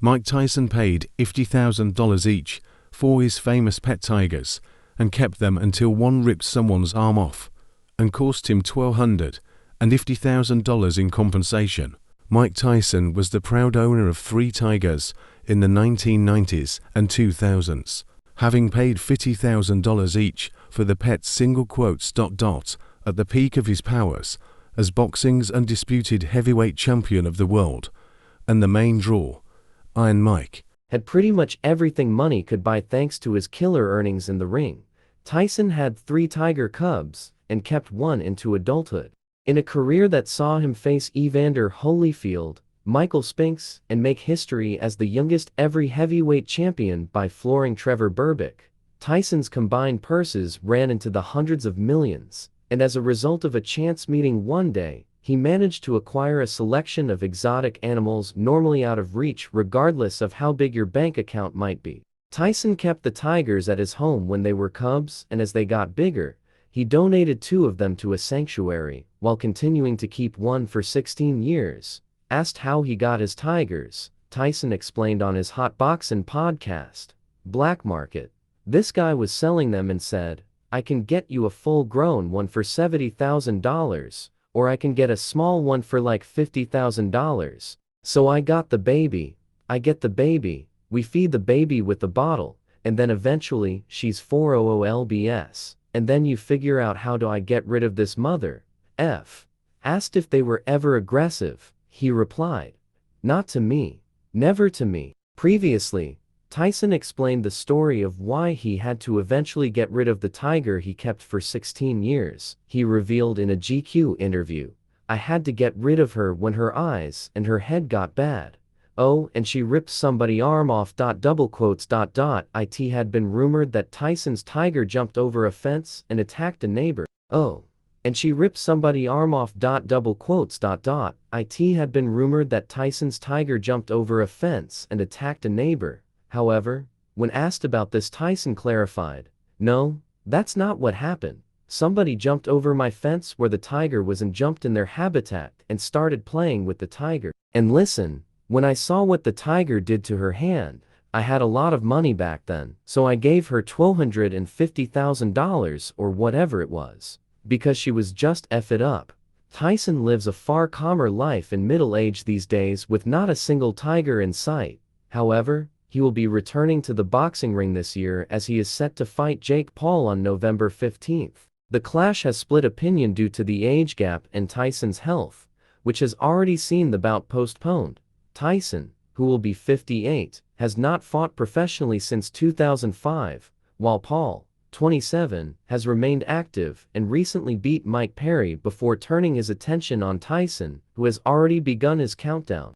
Mike Tyson paid $50,000 each for his famous pet tigers and kept them until one ripped someone's arm off and cost him $1,250,000 in compensation. Mike Tyson was the proud owner of 3 tigers in the 1990s and 2000s, having paid $50,000 each for the pets. At the peak of his powers as boxing's undisputed heavyweight champion of the world and the main draw, Iron Mike had pretty much everything money could buy thanks to his killer earnings in the ring. Tyson had 3 tiger cubs and kept one into adulthood. In a career that saw him face Evander Holyfield, Michael Spinks, and make history as the youngest ever heavyweight champion by flooring Trevor Berbick, Tyson's combined purses ran into the hundreds of millions, and as a result of a chance meeting one day, he managed to acquire a selection of exotic animals normally out of reach regardless of how big your bank account might be. Tyson kept the tigers at his home when they were cubs, and as they got bigger, he donated 2 of them to a sanctuary, while continuing to keep one for 16 years. Asked how he got his tigers, Tyson explained on his Hot Boxin' podcast, "Black market. This guy was selling them and said, I can get you a full-grown one for $70,000, or I can get a small one for like $50,000. So I got the baby. I get the baby, we feed the baby with the bottle, and then eventually she's 400 lbs. And then you figure out how do I get rid of this mother f." Asked if they were ever aggressive, he replied, "Not to me. Never to me." Previously, Tyson explained the story of why he had to eventually get rid of the tiger he kept for 16 years. He revealed in a GQ interview, "I had to get rid of her when her eyes and her head got bad. Oh, and she ripped somebody arm off. It had been rumored that Tyson's tiger jumped over a fence and attacked a neighbor. Oh, and she ripped somebody arm off. It had been rumored that Tyson's tiger jumped over a fence and attacked a neighbor." However, when asked about this, Tyson clarified, "No, that's not what happened. Somebody jumped over my fence where the tiger was and jumped in their habitat and started playing with the tiger. And listen, when I saw what the tiger did to her hand, I had a lot of money back then, so I gave her $250,000 or whatever it was, because she was just F it up." Tyson lives a far calmer life in middle age these days with not a single tiger in sight. However, he will be returning to the boxing ring this year as he is set to fight Jake Paul on November 15th. The clash has split opinion due to the age gap and Tyson's health, which has already seen the bout postponed. Tyson, who will be 58, has not fought professionally since 2005, while Paul, 27, has remained active and recently beat Mike Perry before turning his attention on Tyson, who has already begun his countdown.